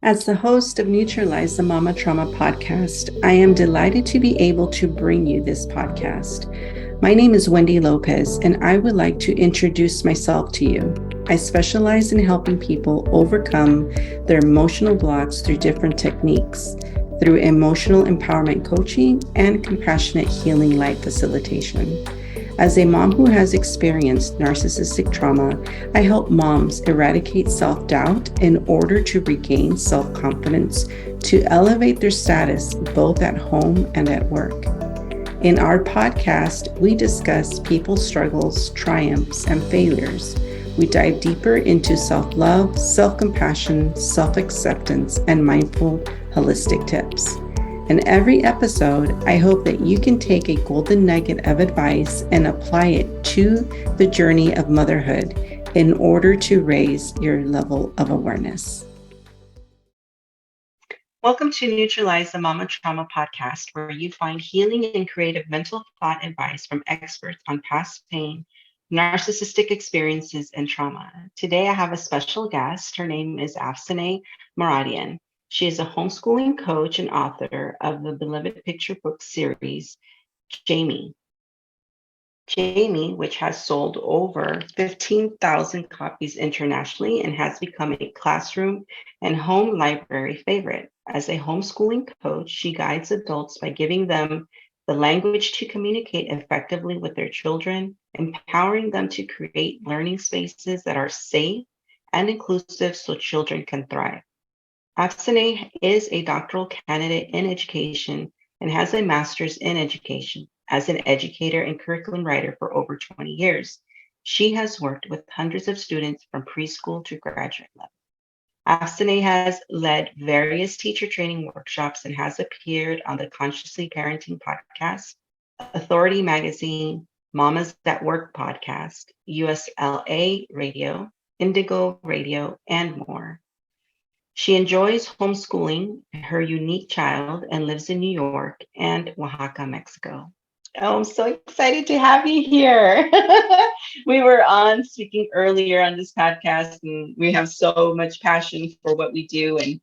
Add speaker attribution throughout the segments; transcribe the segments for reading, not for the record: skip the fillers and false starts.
Speaker 1: As the host of Neutralize the Mama Trauma podcast, I am delighted to be able to bring you this podcast. My name is Wendy Lopez, and I would like to introduce myself to you. I specialize in helping people overcome their emotional blocks through different techniques, through emotional empowerment coaching and compassionate healing light facilitation. As a mom who has experienced narcissistic trauma, I help moms eradicate self doubt in order to regain self confidence to elevate their status both at home and at work. In our podcast, we discuss people's struggles, triumphs, and failures. We dive deeper into self love, self compassion, self acceptance, and mindful, holistic tips. In every episode, I hope that you can take a golden nugget of advice and apply it to the journey of motherhood in order to raise your level of awareness. Welcome to Neutralize the Mama Trauma podcast, where you find healing and creative mental thought advice from experts on past pain, narcissistic experiences, and trauma. Today, I have a special guest. Her name is Afsaneh Moradian. She is a homeschooling coach and author of the beloved picture book series, Jamie. Jamie, which has sold over 15,000 copies internationally and has become a classroom and home library favorite. As a homeschooling coach, she guides adults by giving them the language to communicate effectively with their children, empowering them to create learning spaces that are safe and inclusive so children can thrive. Afsaneh is a doctoral candidate in education and has a master's in education. As an educator and curriculum writer for over 20 years, she has worked with hundreds of students from preschool to graduate level. Afsaneh has led various teacher training workshops and has appeared on the Consciously Parenting podcast, Authority Magazine, Mamas at Work podcast, USLA Radio, Indigo Radio, and more. She enjoys homeschooling her unique child and lives in New York and Oaxaca, Mexico. Oh, I'm so excited to have you here. We were on speaking earlier on this podcast, and we have so much passion for what we do and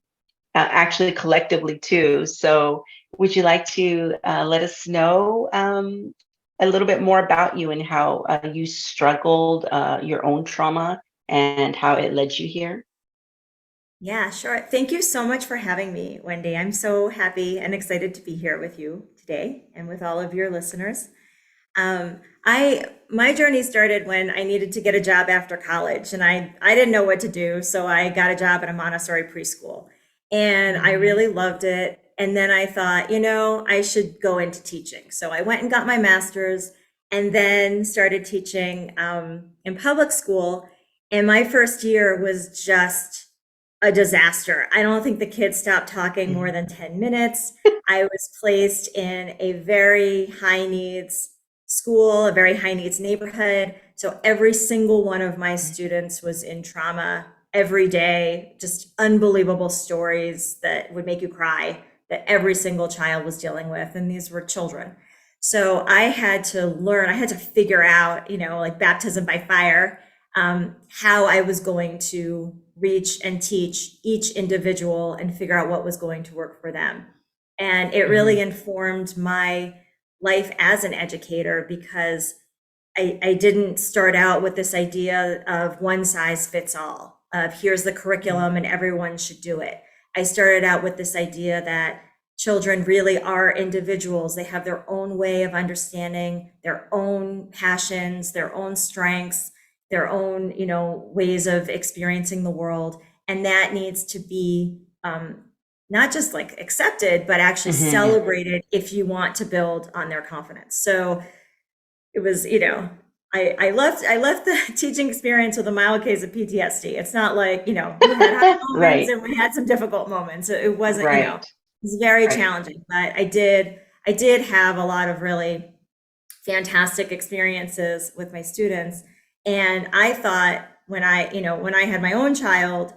Speaker 1: actually collectively too. So, would you like to let us know a little bit more about you and how you struggled your own trauma and how it led you here?
Speaker 2: Yeah, sure. Thank you so much for having me, Wendy. I'm so happy and excited to be here with you today and with all of your listeners. My journey started when I needed to get a job after college, and I didn't know what to do, so I got a job at a Montessori preschool, and I really loved it. And then I thought, I should go into teaching. So I went and got my master's, and then started teaching in public school. And my first year was just a disaster. I don't think the kids stopped talking more than 10 minutes. I was placed in a very high needs school, a very high needs neighborhood. So every single one of my students was in trauma every day, just unbelievable stories that would make you cry that every single child was dealing with. And these were children. So I had to learn, I had to figure out, like baptism by fire, how I was going to reach and teach each individual and figure out what was going to work for them. And it really informed my life as an educator, because I didn't start out with this idea of one size fits all, of here's the curriculum and everyone should do it. I started out with this idea that children really are individuals. They have their own way of understanding, their own passions, their own strengths, their own, ways of experiencing the world. And that needs to be not just like accepted, but actually celebrated if you want to build on their confidence. So it was, I left the teaching experience with a mild case of PTSD. It's not like, we had high moments
Speaker 1: Right.
Speaker 2: and we had some difficult moments. It wasn't,
Speaker 1: Right.
Speaker 2: it was very
Speaker 1: Right.
Speaker 2: challenging, but I did have a lot of really fantastic experiences with my students. And I thought when I had my own child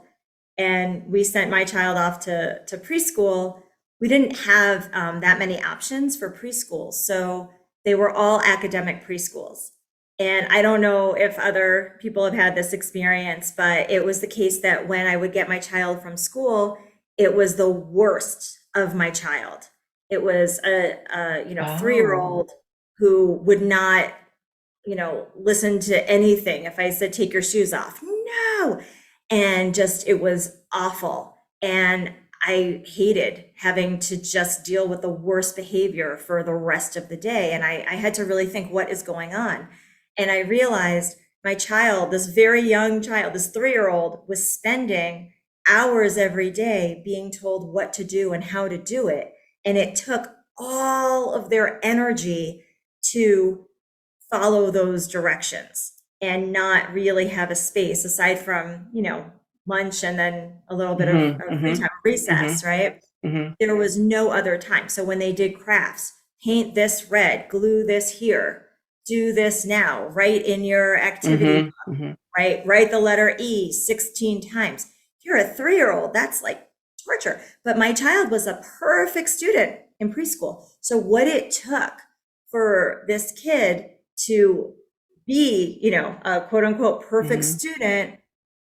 Speaker 2: and we sent my child off to preschool, we didn't have that many options for preschools. So they were all academic preschools. And I don't know if other people have had this experience, but it was the case that when I would get my child from school, it was the worst of my child. It was a 3 year
Speaker 1: Oh.
Speaker 2: old who would not, listen to anything. If I said, take your shoes off, no. And just, it was awful. And I hated having to just deal with the worst behavior for the rest of the day. And I had to really think, what is going on? And I realized my child, this very young child, this 3 year old, was spending hours every day being told what to do and how to do it. And it took all of their energy to follow those directions and not really have a space aside from, lunch and then a little bit
Speaker 1: Mm-hmm.
Speaker 2: of free time,
Speaker 1: Mm-hmm.
Speaker 2: recess, right?
Speaker 1: Mm-hmm.
Speaker 2: There was no other time. So when they did crafts, paint this red, glue this here, do this now, write in your activity
Speaker 1: Mm-hmm.
Speaker 2: book,
Speaker 1: Mm-hmm.
Speaker 2: right? Write the letter E 16 times. If you're a 3 year old, that's like torture. But my child was a perfect student in preschool. So what it took for this kid to be, a quote unquote perfect
Speaker 1: Mm-hmm.
Speaker 2: student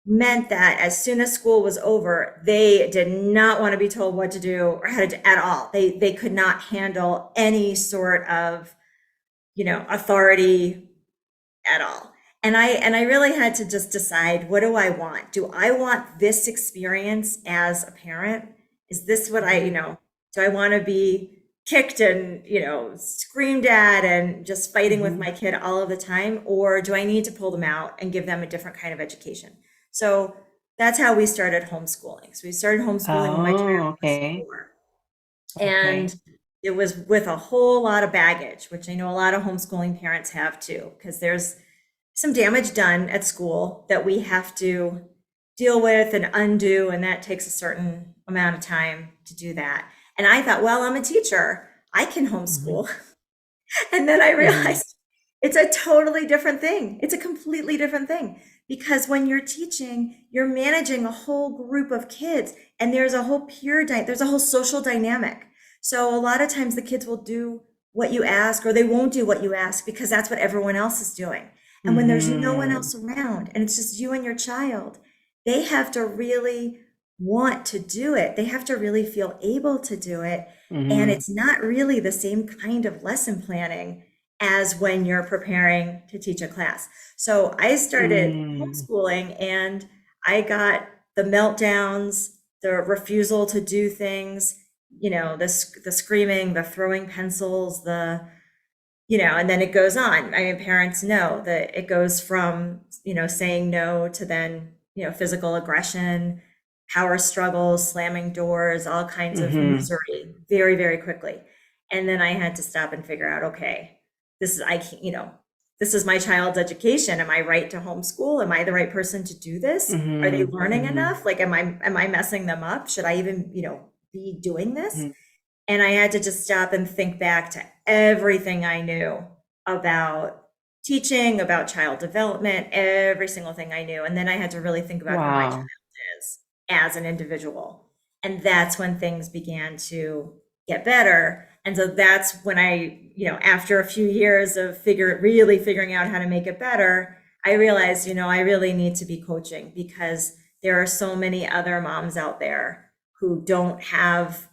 Speaker 2: meant that as soon as school was over, they did not want to be told what to do or how to do at all. They could not handle any sort of, authority at all. And I really had to just decide, what do I want? Do I want this experience as a parent? Is this what do I want to be kicked and, screamed at and just fighting with
Speaker 1: Mm-hmm.
Speaker 2: my kid all of the time? Or do I need to pull them out and give them a different kind of education? So that's how we started homeschooling. So we started homeschooling when my child
Speaker 1: Oh,
Speaker 2: was
Speaker 1: okay.
Speaker 2: 4.
Speaker 1: Okay.
Speaker 2: And it was with a whole lot of baggage, which I know a lot of homeschooling parents have too, because there's some damage done at school that we have to deal with and undo, and that takes a certain amount of time to do that. And I thought, well, I'm a teacher, I can
Speaker 1: Mm-hmm.
Speaker 2: homeschool. And then I
Speaker 1: Mm-hmm.
Speaker 2: realized it's a totally different thing. It's a completely different thing because when you're teaching, you're managing a whole group of kids and there's a whole there's a whole social dynamic. So a lot of times the kids will do what you ask or they won't do what you ask because that's what everyone else is doing. And when there's no one
Speaker 1: Mm-hmm.
Speaker 2: else around and it's just you and your child, they have to really want to do it. They have to really feel able to do it, and
Speaker 1: Mm-hmm.
Speaker 2: it's not really the same kind of lesson planning as when you're preparing to teach a class. So I started
Speaker 1: Mm-hmm.
Speaker 2: homeschooling and I got the meltdowns, the refusal to do things, the screaming, the throwing pencils, and then it goes on. I mean, parents know that it goes from, saying no to then, physical aggression, power struggles, slamming doors, all kinds of
Speaker 1: Mm-hmm.
Speaker 2: misery very, very quickly. And then I had to stop and figure out, okay, this is, I can't, this is my child's education. Am I right to homeschool? Am I the right person to do this? Are they learning
Speaker 1: Mm-hmm.
Speaker 2: enough? Like, am I messing them up? Should I even, be doing this?
Speaker 1: Mm-hmm.
Speaker 2: And I had to just stop and think back to everything I knew about teaching, about child development, every single thing I knew. And then I had to really think about who my child
Speaker 1: Wow.
Speaker 2: is as an individual. And that's when things began to get better. And so that's when after a few years of really figuring out how to make it better, I realized, I really need to be coaching because there are so many other moms out there who don't have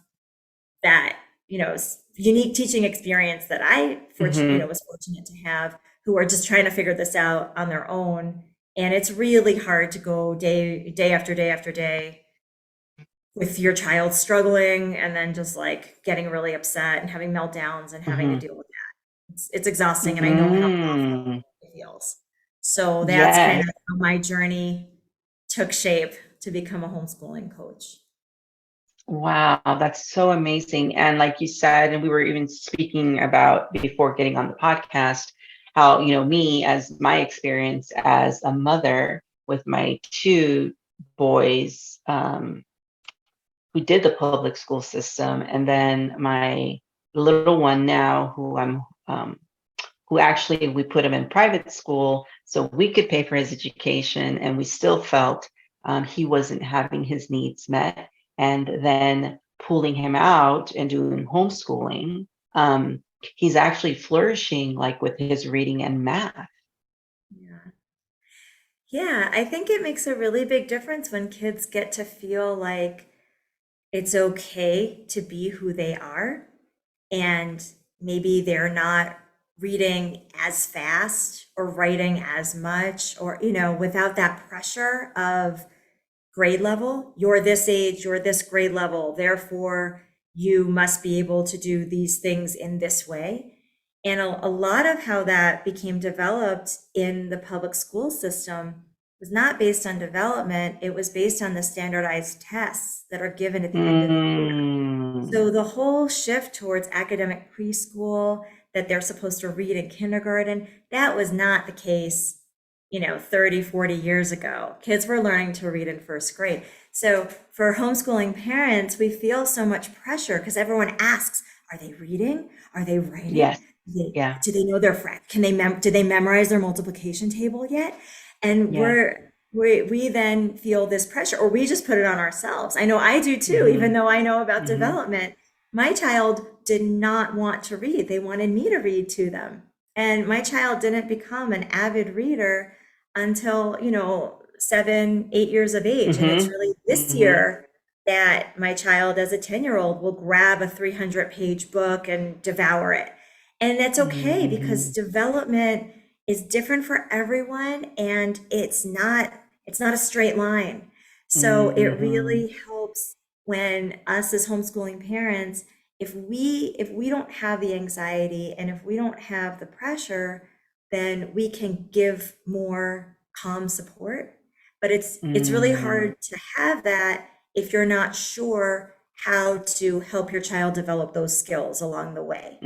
Speaker 2: that unique teaching experience that
Speaker 1: Mm-hmm.
Speaker 2: was fortunate to have, who are just trying to figure this out on their own. And it's really hard to go day after day after day with your child struggling and then just like getting really upset and having meltdowns and having to
Speaker 1: Mm-hmm.
Speaker 2: deal with that. It's exhausting and I know how awful
Speaker 1: Mm-hmm.
Speaker 2: it feels. So that's kind
Speaker 1: Yes.
Speaker 2: of how my journey took shape to become a homeschooling coach.
Speaker 1: Wow, that's so amazing. And like you said, and we were even speaking about before getting on the podcast, how, me as my experience as a mother with my two boys, who did the public school system, and then my little one now who actually we put him in private school so we could pay for his education, and we still felt he wasn't having his needs met. And then pulling him out and doing homeschooling, he's actually flourishing like with his reading and math.
Speaker 2: Yeah. Yeah, I think it makes a really big difference when kids get to feel like it's okay to be who they are, and maybe they're not reading as fast or writing as much, or without that pressure of grade level. You're this age, you're this grade level, therefore you must be able to do these things in this way. And a lot of how that became developed in the public school system was not based on development, it was based on the standardized tests that are given at the end of the year.
Speaker 1: Mm,
Speaker 2: So the whole shift towards academic preschool, that they're supposed to read in kindergarten, that was not the case, 30, 40 years ago. Kids were learning to read in first grade. So for homeschooling parents, we feel so much pressure because everyone asks, are they reading? Are they
Speaker 1: yes.
Speaker 2: writing?
Speaker 1: Yeah.
Speaker 2: Do they know their can they did they memorize their multiplication table yet? And
Speaker 1: Yeah.
Speaker 2: we then feel this pressure, or we just put it on ourselves. I know I do too,
Speaker 1: Hmm.
Speaker 2: even though I know about
Speaker 1: Hmm.
Speaker 2: development. My child did not want to read. They wanted me to read to them. And my child didn't become an avid reader until, 7, 8 years of age. And it's
Speaker 1: Hmm.
Speaker 2: really this
Speaker 1: Hmm.
Speaker 2: year that my child, as a 10-year-old, will grab a 300-page book and devour it. And that's okay because
Speaker 1: Hmm.
Speaker 2: development is different for everyone, and it's not a straight line. So it
Speaker 1: Hmm.
Speaker 2: really helps when us as homeschooling parents, if we don't have the anxiety and if we don't have the pressure, then we can give more calm support. But it's really
Speaker 1: Hmm.
Speaker 2: hard to have that if you're not sure how to help your child develop those skills along the way.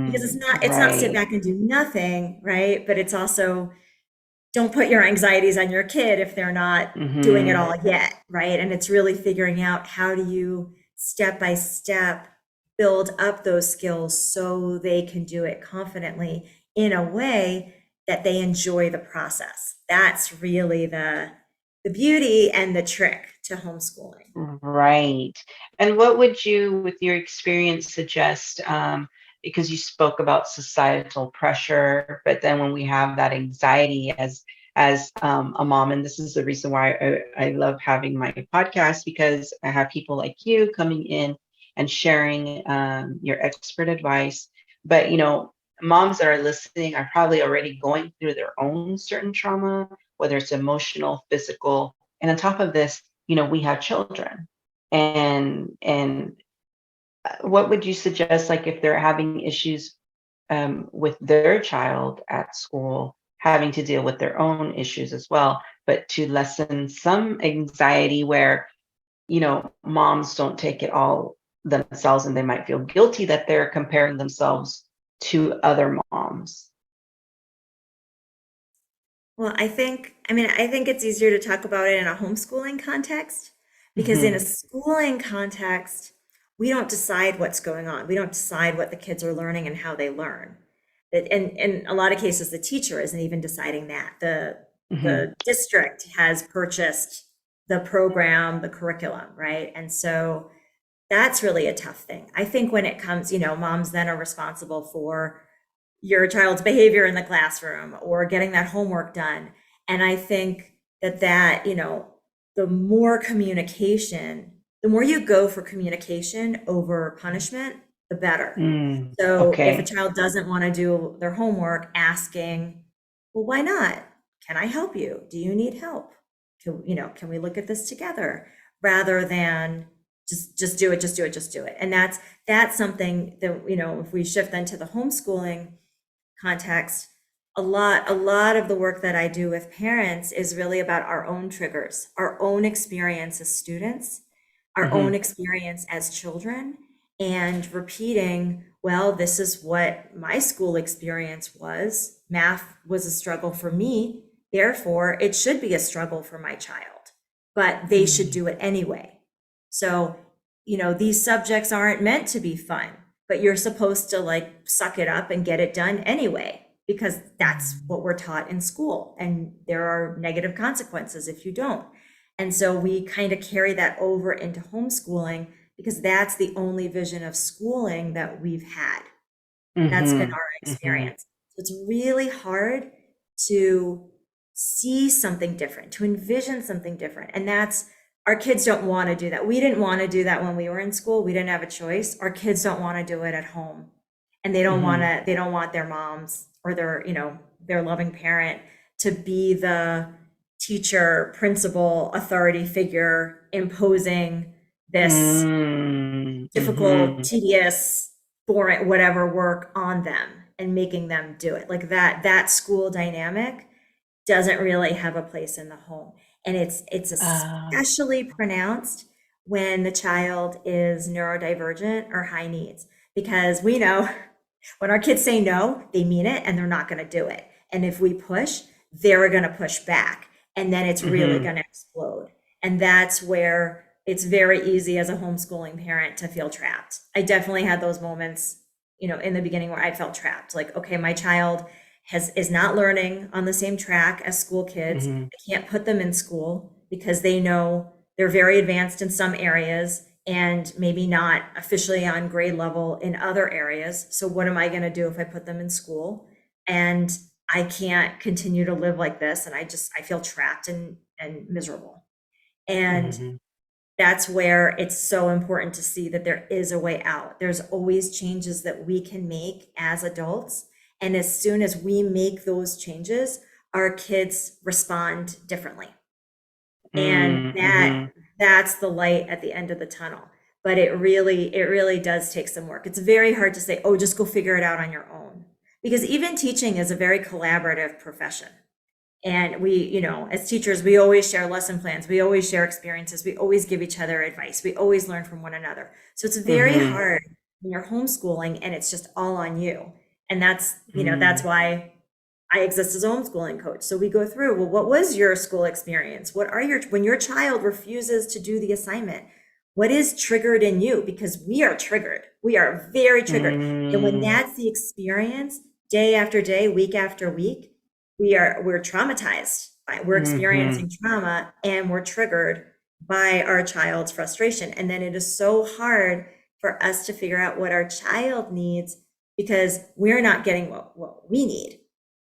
Speaker 2: Because
Speaker 1: Hmm.
Speaker 2: it's not sit
Speaker 1: Right.
Speaker 2: back and do nothing, right? But it's also, don't put your anxieties on your kid if they're not doing it
Speaker 1: Hmm.
Speaker 2: all yet, right? And it's really figuring out, how do you step by step build up those skills so they can do it confidently in a way that they enjoy the process. That's really the beauty and the trick to homeschooling.
Speaker 1: Right. And what would you, with your experience, suggest? Because you spoke about societal pressure, but then when we have that anxiety as a mom, and this is the reason why I love having my podcast, because I have people like you coming in and sharing your expert advice. But moms that are listening are probably already going through their own certain trauma, whether it's emotional, physical, and on top of this, we have children. And what would you suggest, like if they're having issues with their child at school, having to deal with their own issues as well, but to lessen some anxiety where, moms don't take it all themselves and they might feel guilty that they're comparing themselves to other moms.
Speaker 2: Well, I think it's easier to talk about it in a homeschooling context, because in a
Speaker 1: Hmm.
Speaker 2: schooling context, we don't decide what's going on. We don't decide what the kids are learning and how they learn. And in a lot of cases, the teacher isn't even deciding that. The
Speaker 1: Hmm.
Speaker 2: district has purchased the program, the curriculum, right? And so that's really a tough thing. I think when it comes, moms then are responsible for your child's behavior in the classroom or getting that homework done. And I think that the more communication, the more you go for communication over punishment, the better.
Speaker 1: Mm,
Speaker 2: So if a
Speaker 1: okay.
Speaker 2: child doesn't want to do their homework, asking, well, why not? Can I help you? Do you need help? Can we look at this together? Rather than just do it, just do it, just do it. And that's something that, if we shift then to the homeschooling context, a lot of the work that I do with parents is really about our own triggers, our own experience as students, our own
Speaker 1: Hmm.
Speaker 2: experience as children, and repeating, well, this is what my school experience was. Math was a struggle for me, therefore it should be a struggle for my child, but they should
Speaker 1: Mm,
Speaker 2: do it anyway. So, these subjects aren't meant to be fun, but you're supposed to like suck it up and get it done anyway, because that's
Speaker 1: mm,
Speaker 2: what we're taught in school. And there are negative consequences if you don't. And so we kind of carry that over into homeschooling because that's the only vision of schooling that we've had. That's been
Speaker 1: mhm,
Speaker 2: our
Speaker 1: mhm,
Speaker 2: experience. So it's really hard to see something different, to envision something different. And that's our kids don't want to do that. We didn't want to do that when we were in school. We didn't have a choice. Our kids don't want to do it at home. And they don't want their moms or their, their loving parent to be the teacher, principal, authority figure imposing this difficult, tedious, boring, whatever work on them and making them do it. Like that school dynamic doesn't really have a place in the home. And it's especially pronounced when the child is neurodivergent or high needs, because we know when our kids say no, they mean it and they're not going to do it. And if we push, they're going to push back, and then it's really going to explode. And that's where it's very easy as a homeschooling parent to feel trapped. I definitely had those moments, in the beginning where I felt trapped. Like, okay, my child is not learning on the same track as school kids. I can't put them in school because they know they're very advanced in some areas and maybe not officially on grade level in other areas. So what am I going to do if I put them in school? And I can't continue to live like this. And I feel trapped and miserable. And that's where it's so important to see that there is a way out. There's always changes that we can make as adults. And as soon as we make those changes, our kids respond differently. And that's the light at the end of the tunnel. But it really does take some work. It's very hard to say, oh, just go figure it out on your own. Because even teaching is a very collaborative profession. And we, as teachers, we always share lesson plans. We always share experiences. We always give each other advice. We always learn from one another. So it's very hard when you're homeschooling and it's just all on you. And that's, that's why I exist as a homeschooling coach. So we go through, well, what was your school experience? When your child refuses to do the assignment, what is triggered in you? Because we are triggered. We are very triggered. And when that's the experience, day after day, week after week, we're traumatized by, we're experiencing trauma, and we're triggered by our child's frustration. And then it is so hard for us to figure out what our child needs, because we're not getting what we need.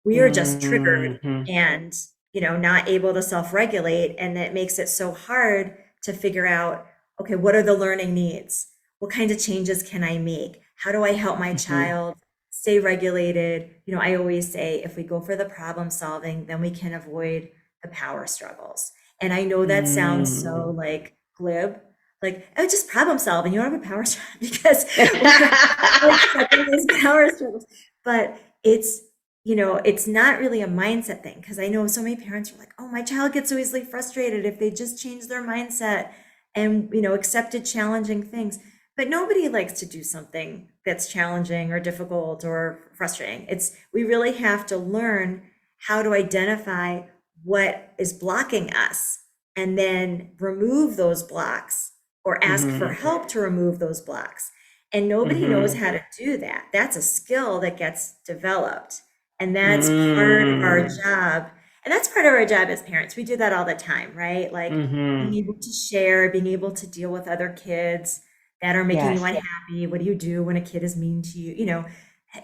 Speaker 2: We are just triggered and, not able to self-regulate. And it makes it so hard to figure out, okay, what are the learning needs? What kinds of changes can I make? How do I help my child stay regulated? I always say, if we go for the problem solving, then we can avoid the power struggles. And I know that sounds so like glib, like, oh, just problem solving. You don't have a power struggle because we're these power struggles. But it's, it's not really a mindset thing. Because I know so many parents are like, oh, my child gets so easily frustrated if they just change their mindset and, accepted challenging things. But nobody likes to do something that's challenging or difficult or frustrating. We really have to learn how to identify what is blocking us and then remove those blocks or ask for help to remove those blocks. And nobody knows how to do that. That's a skill that gets developed. And that's part of our job. And that's part of our job as parents. We do that all the time, right? Like being able to share, being able to deal with other kids that are making you unhappy. What do you do when a kid is mean to you?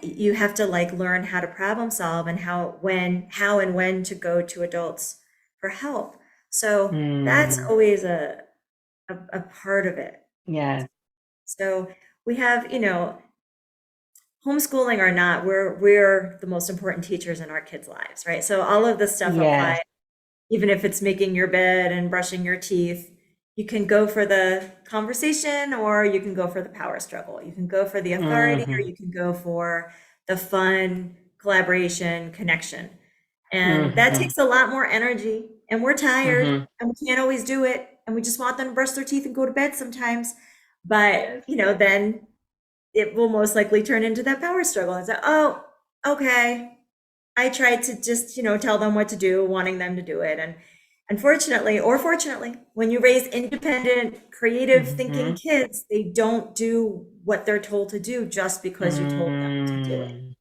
Speaker 2: You have to learn how to problem solve and how and when to go to adults for help. So that's always a part of it.
Speaker 1: Yeah.
Speaker 2: So we have, homeschooling or not, we're the most important teachers in our kids' lives, right? So all of this stuff applies, even if it's making your bed and brushing your teeth. You can go for the conversation or you can go for the power struggle. You can go for the authority or you can go for the fun, collaboration, connection. And that takes a lot more energy, and we're tired and we can't always do it. And we just want them to brush their teeth and go to bed sometimes. But, then it will most likely turn into that power struggle and say, oh, okay, I tried to just, tell them what to do, wanting them to do it. And unfortunately, or fortunately, when you raise independent, creative thinking kids, they don't do what they're told to do just because you told them to do it.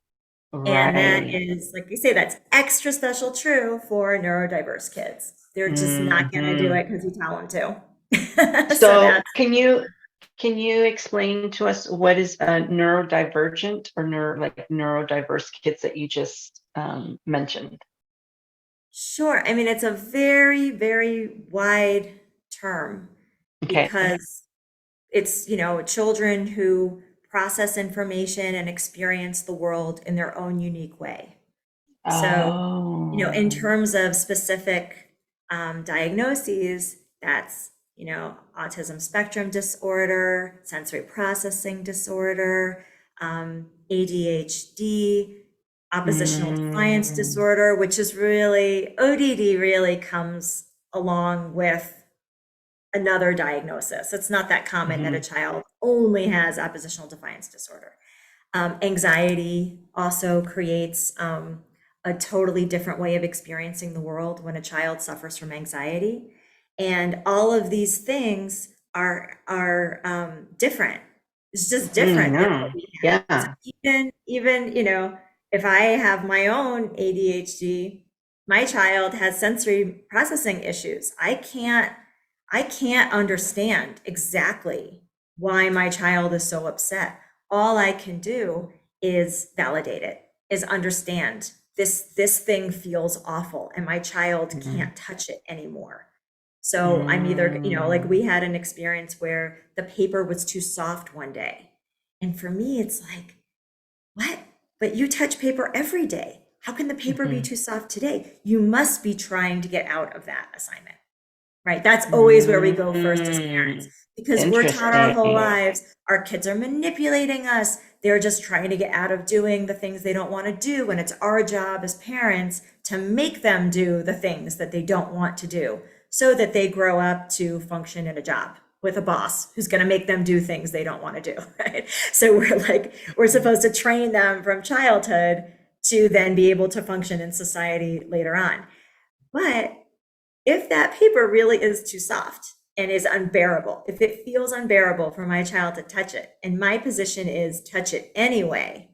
Speaker 1: Right.
Speaker 2: And that is, like you say, that's extra special true for neurodiverse kids. They're just not going to do it because you tell them to.
Speaker 1: So can you explain to us what is a neurodivergent or neurodiverse kids that you just mentioned?
Speaker 2: Sure. I mean, it's a very, very wide term
Speaker 1: Okay.
Speaker 2: because it's, children who process information and experience the world in their own unique way. So, in
Speaker 1: Oh.
Speaker 2: terms of specific diagnoses, that's, autism spectrum disorder, sensory processing disorder, ADHD, oppositional defiance
Speaker 1: Mm,
Speaker 2: disorder, which is really, ODD really comes along with another diagnosis. It's not that common that a
Speaker 1: mhm,
Speaker 2: child only has oppositional defiance disorder. Anxiety also creates a totally different way of experiencing the world when a child suffers from anxiety. And all of these things are different. It's just different than what
Speaker 1: no.
Speaker 2: we have. So
Speaker 1: Yeah.
Speaker 2: even, if I have my own ADHD, my child has sensory processing issues. I can't understand exactly why my child is so upset. All I can do is validate it, is understand this thing feels awful and my child
Speaker 1: Mm,
Speaker 2: can't touch it anymore. So I'm either, like we
Speaker 1: mm,
Speaker 2: had an experience where the paper was too soft one day. And for me, it's like, what? But you touch paper every day. How can the paper be
Speaker 1: mhm,
Speaker 2: too soft today? You must be trying to get out of that assignment. Right. That's always where we go first as parents
Speaker 1: mm.
Speaker 2: because we're taught our whole
Speaker 1: Interesting.
Speaker 2: lives our kids are manipulating us. They're just trying to get out of doing the things they don't want to do. And it's our job as parents to make them do the things that they don't want to do so that they grow up to function in a job with a boss who's going to make them do things they don't want to do. Right. So we're supposed to train them from childhood to then be able to function in society later on. But if that paper really is too soft and is unbearable, if it feels unbearable for my child to touch it, and my position is touch it anyway,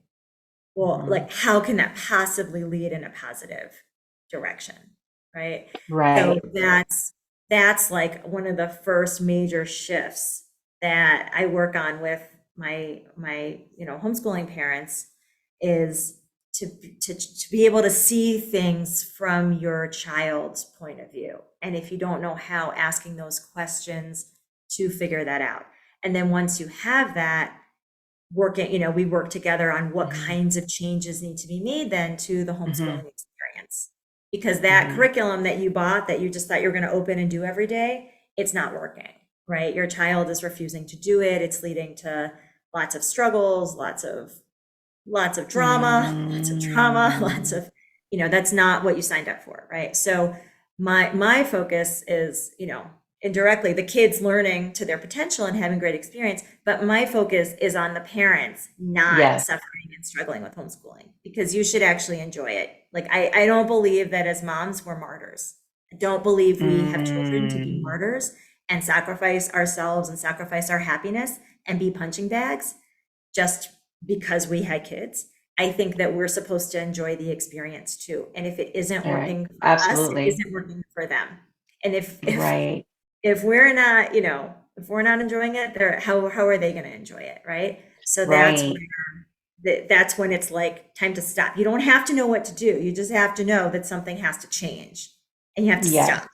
Speaker 2: well,
Speaker 1: Mhm.
Speaker 2: like, how can that possibly lead in a positive direction? Right. So
Speaker 1: Right.
Speaker 2: that's like one of the first major shifts that I work on with my homeschooling parents is to be able to see things from your child's point of view. And if you don't know how, asking those questions to figure that out. And then once you have that, we work together on what
Speaker 1: Mhm,
Speaker 2: kinds of changes need to be made then to the
Speaker 1: mhm,
Speaker 2: homeschooling experience. Because that
Speaker 1: mhm.
Speaker 2: curriculum that you bought that you just thought you were going to open and do every day, it's not working, right? Your child is refusing to do it. It's leading to lots of struggles, lots of drama, lots of trauma, lots
Speaker 1: Mm,
Speaker 2: of, that's not what you signed up for, right? So my focus is, indirectly the kids learning to their potential and having great experience, but my focus is on the parents not
Speaker 1: yes.
Speaker 2: suffering and struggling with homeschooling because you should actually enjoy it. Like I don't believe that as moms we're martyrs. I don't believe we have children to be
Speaker 1: Mm,
Speaker 2: martyrs and sacrifice ourselves and sacrifice our happiness and be punching bags just because we had kids. I think that we're supposed to enjoy the experience too. And if it isn't
Speaker 1: all right.
Speaker 2: working for us, it
Speaker 1: Absolutely.
Speaker 2: isn't working for them. And
Speaker 1: Right.
Speaker 2: if we're not, if we're not enjoying it, how are they going to enjoy it, right? So
Speaker 1: Right.
Speaker 2: that's when it's like time to stop. You don't have to know what to do. You just have to know that something has to change, and you have to
Speaker 1: Yes.
Speaker 2: stop,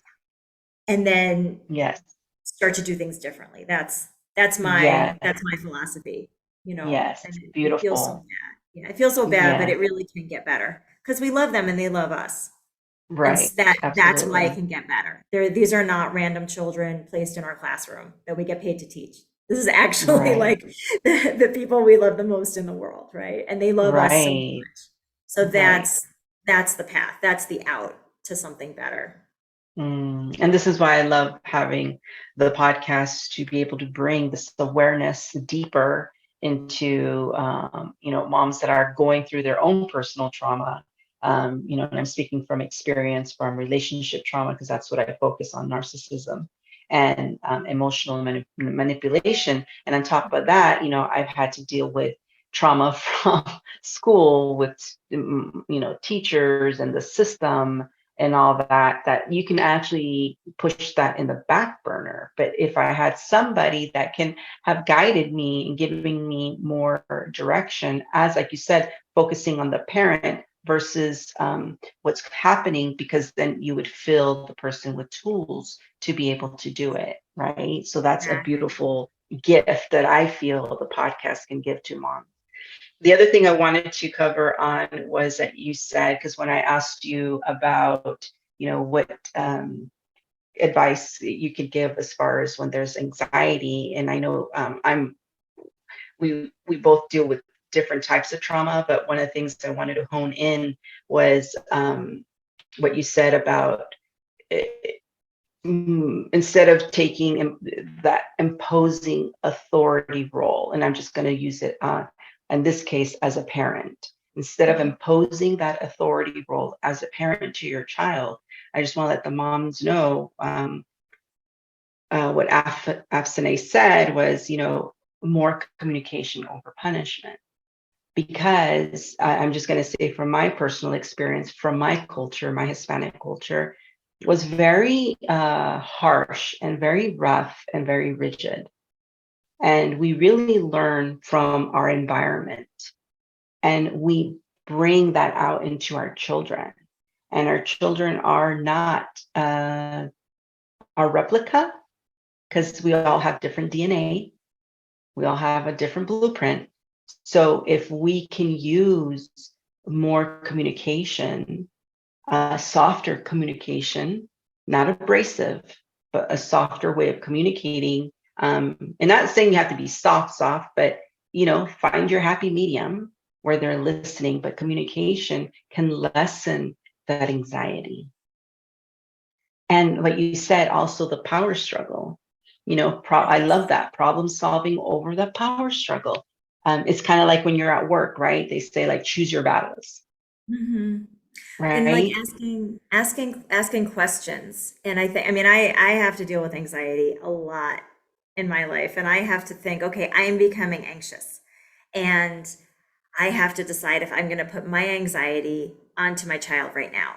Speaker 2: and then
Speaker 1: Yes.
Speaker 2: start to do things differently. That's my
Speaker 1: Yes.
Speaker 2: philosophy,
Speaker 1: Yes.
Speaker 2: and it feels so
Speaker 1: Beautiful.
Speaker 2: bad. Yeah, it feels so bad, but
Speaker 1: Yes.
Speaker 2: it really can get better because we love them and they love us. And
Speaker 1: Right.
Speaker 2: that's why it
Speaker 1: Absolutely.
Speaker 2: can get better. These are not random children placed in our classroom that we get paid to teach. This is actually
Speaker 1: Right.
Speaker 2: like the people we love the most in the world, right? And they love us so
Speaker 1: Right.
Speaker 2: much. So
Speaker 1: Right.
Speaker 2: that's the path. That's the out to something better.
Speaker 1: And this is why I love having the podcast to be able to bring this awareness deeper into, moms that are going through their own personal trauma. And I'm speaking from experience from relationship trauma because that's what I focus on, narcissism and emotional manipulation. And on top of that, I've had to deal with trauma from school with, teachers and the system and all that you can actually push that in the back burner. But if I had somebody that can have guided me and giving me more direction, as like you said, focusing on the parent versus what's happening, because then you would fill the person with tools to be able to do it, right? So that's a
Speaker 2: Exactly.
Speaker 1: beautiful gift that I feel the podcast can give to moms. The other thing I wanted to cover on was that you said, because when I asked you about, what advice you could give as far as when there's anxiety, and I know we both deal with different types of trauma, but one of the things I wanted to hone in was what you said about instead of taking that imposing authority role, and I'm just going to use it in this case as a parent. Instead of imposing that authority role as a parent to your child, I just want to let the moms know what Afsaneh said was, more communication over punishment. Because I'm just going to say from my personal experience, from my culture, my Hispanic culture, was very harsh and very rough and very rigid. And we really learn from our environment, and we bring that out into our children. And our children are not our replica, because we all have different DNA. We all have a different blueprint. So if we can use more communication, softer communication, not abrasive, but a softer way of communicating. And not saying you have to be soft, but find your happy medium where they're listening, but communication can lessen that anxiety. And like you said, also the power struggle. I love that, problem solving over the power struggle. It's kind of like when you're at work, right? They say like choose your battles,
Speaker 2: Hmm. And like
Speaker 1: right?
Speaker 2: asking questions. And I mean, I have to deal with anxiety a lot in my life, and I have to think, okay, I am becoming anxious, and I have to decide if I'm going to put my anxiety onto my child right now,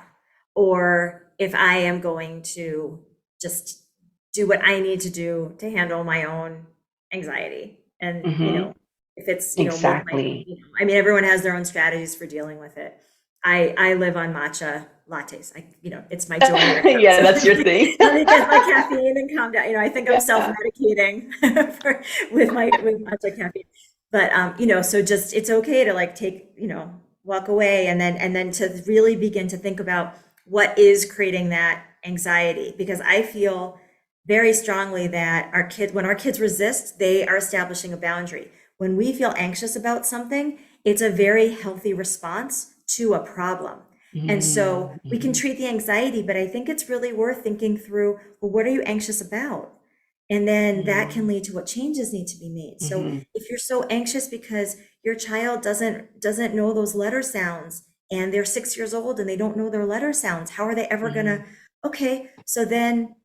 Speaker 2: or if I am going to just do what I need to do to handle my own anxiety. And,
Speaker 1: Hmm.
Speaker 2: if it's, with my,
Speaker 1: Exactly.
Speaker 2: I mean, everyone has their own strategies for dealing with it. I live on matcha lattes. It's my joy right now.
Speaker 1: Yeah,
Speaker 2: So
Speaker 1: that's your thing.
Speaker 2: let me get my caffeine and calm down. I think I'm
Speaker 1: Yeah.
Speaker 2: self-medicating with matcha caffeine. But so just it's okay to like take, walk away, and then to really begin to think about what is creating that anxiety, because I feel very strongly that when our kids resist, they are establishing a boundary. When we feel anxious about something, it's a very healthy response to a problem. And so we can
Speaker 1: Mm-hmm.
Speaker 2: treat the anxiety, but I think it's really worth thinking through, well, what are you anxious about? And then that can lead to what changes need to be made. So
Speaker 1: Mm-hmm.
Speaker 2: if you're so anxious because your child doesn't know those letter sounds, and they're 6 years old and they don't know their letter sounds, how are they ever
Speaker 1: Mm-hmm.
Speaker 2: gonna? Okay, so then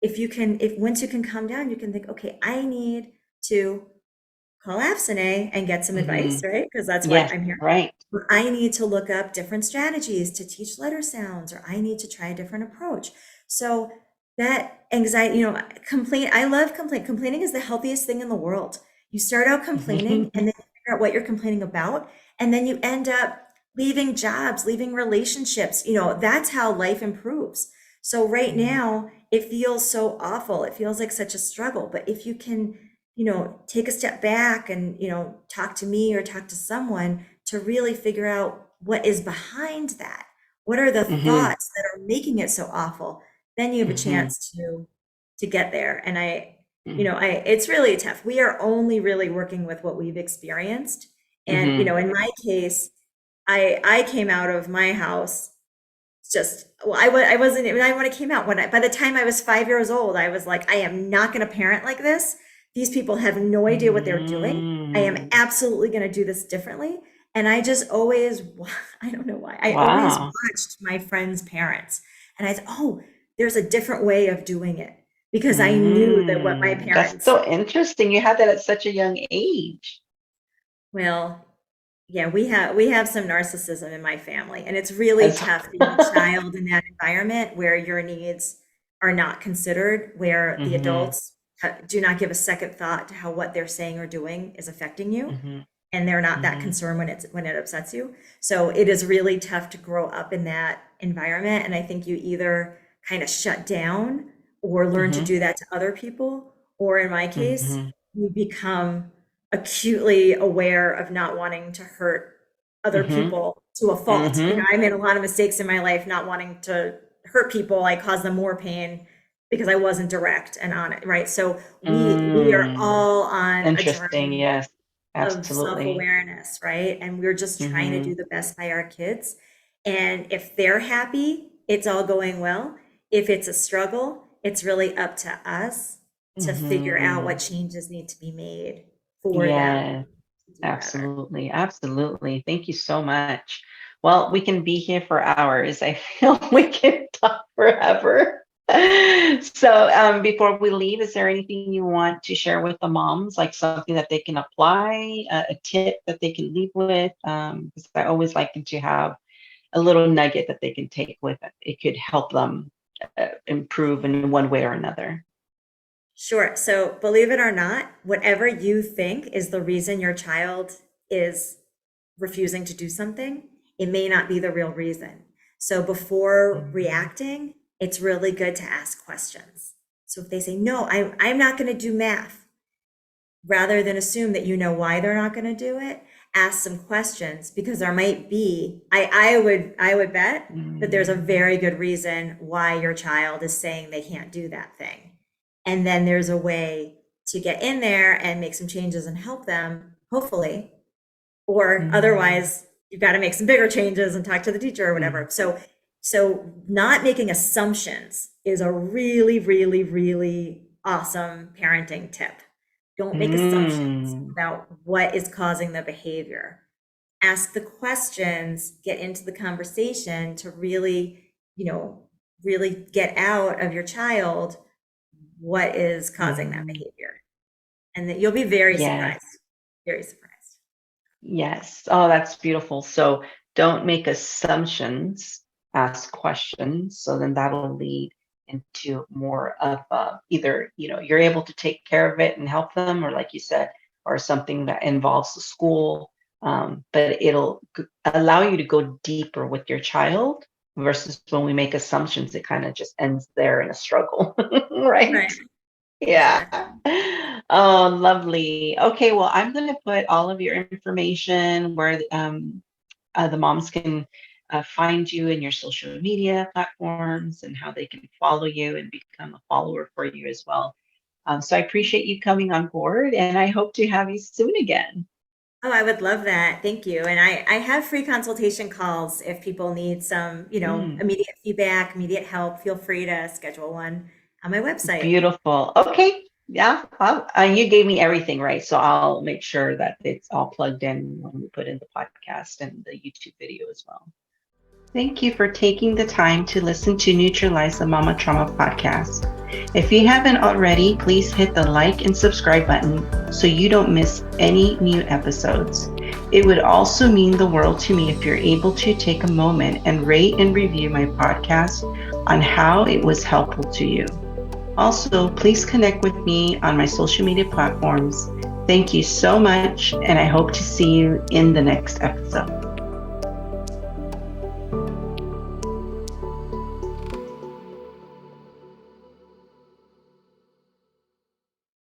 Speaker 2: if once you can calm down, you can think, okay, I need to call Afsaneh and get some
Speaker 1: Mm-hmm.
Speaker 2: advice, right? Because that's what
Speaker 1: Yes,
Speaker 2: I'm here.
Speaker 1: right.
Speaker 2: Or I need to look up different strategies to teach letter sounds, or I need to try a different approach. So that anxiety, complain, I love complaint. Complaining is the healthiest thing in the world. You start out complaining, and then you figure out what you're complaining about, and then you end up leaving jobs, leaving relationships. That's how life improves. So right
Speaker 1: Mhm.
Speaker 2: now, it feels so awful. It feels like such a struggle. But if you can, take a step back and, talk to me or talk to someone to really figure out what is behind that. What are the
Speaker 1: Mhm.
Speaker 2: thoughts that are making it so awful? Then you have a
Speaker 1: Mhm.
Speaker 2: chance to get there. And
Speaker 1: Mhm.
Speaker 2: it's really tough. We are only really working with what we've experienced. And,
Speaker 1: Mhm.
Speaker 2: in my case, I came out of my house just well, I wasn't even when I came out by the time I was 5 years old, I was like, I am not going to parent like this. These people have no idea what they're doing. I am
Speaker 1: Mm.
Speaker 2: absolutely going to do this differently. And I just always, I don't know why, I always
Speaker 1: Wow.
Speaker 2: watched my friends' parents, and I thought, oh, there's a different way of doing it, because I knew that what my
Speaker 1: That's
Speaker 2: parents,
Speaker 1: so interesting. You had that at such a young age.
Speaker 2: well, yeah, we have some narcissism in my family, and it's really
Speaker 1: As
Speaker 2: tough being a child in that environment where your needs are not considered, where the
Speaker 1: Mhm.
Speaker 2: adults do not give a second thought to how what they're saying or doing is affecting you.
Speaker 1: Mhm.
Speaker 2: and they're not that concerned when it upsets you. So it is really tough to grow up in that environment. And I think you either kind of shut down or learn to do that to other people, or in my case, you become acutely aware of not wanting to hurt other people to a fault. You know, I made a lot of mistakes in my life not wanting to hurt people. I caused them more pain because I wasn't direct and on it, right? So we are all on a
Speaker 1: Interesting.
Speaker 2: journey
Speaker 1: Yes,
Speaker 2: of
Speaker 1: absolutely.
Speaker 2: self-awareness, right? And we're just trying to do the best by our kids. And if they're happy, it's all going well. If it's a struggle, it's really up to us to figure out what changes need to be made for them
Speaker 1: Yes,
Speaker 2: to do better.
Speaker 1: absolutely. Absolutely. Thank you so much. Well, we can be here for hours. I feel we can talk forever. So, before we leave, is there anything you want to share with the moms, like something that they can apply, a tip that they can leave with? Because I always like them to have a little nugget that they can take with it. It could help them improve in one way or another.
Speaker 2: Sure. So believe it or not, whatever you think is the reason your child is refusing to do something, it may not be the real reason. So before
Speaker 1: Mhm.
Speaker 2: reacting, it's really good to ask questions. So if they say, no, I'm not going to do math, rather than assume that you know why they're not going to do it, ask some questions, because there might be, I would bet that there's a
Speaker 1: Mm,
Speaker 2: very good reason why your child is saying they can't do that thing. And then there's a way to get in there and make some changes and help them, hopefully, or
Speaker 1: mm,
Speaker 2: otherwise you've got to make some bigger changes and talk to the teacher or whatever.
Speaker 1: mm,
Speaker 2: So not making assumptions is a really, really, really awesome parenting tip. Don't make assumptions
Speaker 1: mm,
Speaker 2: about what is causing the behavior. Ask the questions, get into the conversation to really, really get out of your child what is causing that
Speaker 1: mm.
Speaker 2: behavior. And that you'll be very
Speaker 1: Yes,
Speaker 2: surprised. Very surprised.
Speaker 1: yes. Oh, that's beautiful. So don't make assumptions, ask questions. So then that'll lead into more of either, you're able to take care of it and help them, or like you said, or something that involves the school. But it'll allow you to go deeper with your child versus when we make assumptions, it kind of just ends there in a struggle, right?
Speaker 2: Right.
Speaker 1: Yeah.
Speaker 2: Exactly.
Speaker 1: Oh, lovely. Okay, well, I'm going to put all of your information where the moms can find you in your social media platforms and how they can follow you and become a follower for you as well. So I appreciate you coming on board, and I hope to have you soon again.
Speaker 2: Oh, I would love that. Thank you. And I have free consultation calls if people need some,
Speaker 1: Mm,
Speaker 2: immediate feedback, immediate help. Feel free to schedule one on my website.
Speaker 1: beautiful. Okay. Yeah. You gave me everything right. So I'll make sure that it's all plugged in when we put in the podcast and the YouTube video as well. Thank you for taking the time to listen to Neutralize the Mama Trauma podcast. If you haven't already, please hit the like and subscribe button so you don't miss any new episodes. It would also mean the world to me if you're able to take a moment and rate and review my podcast on how it was helpful to you. Also, please connect with me on my social media platforms. Thank you so much, and I hope to see you in the next episode.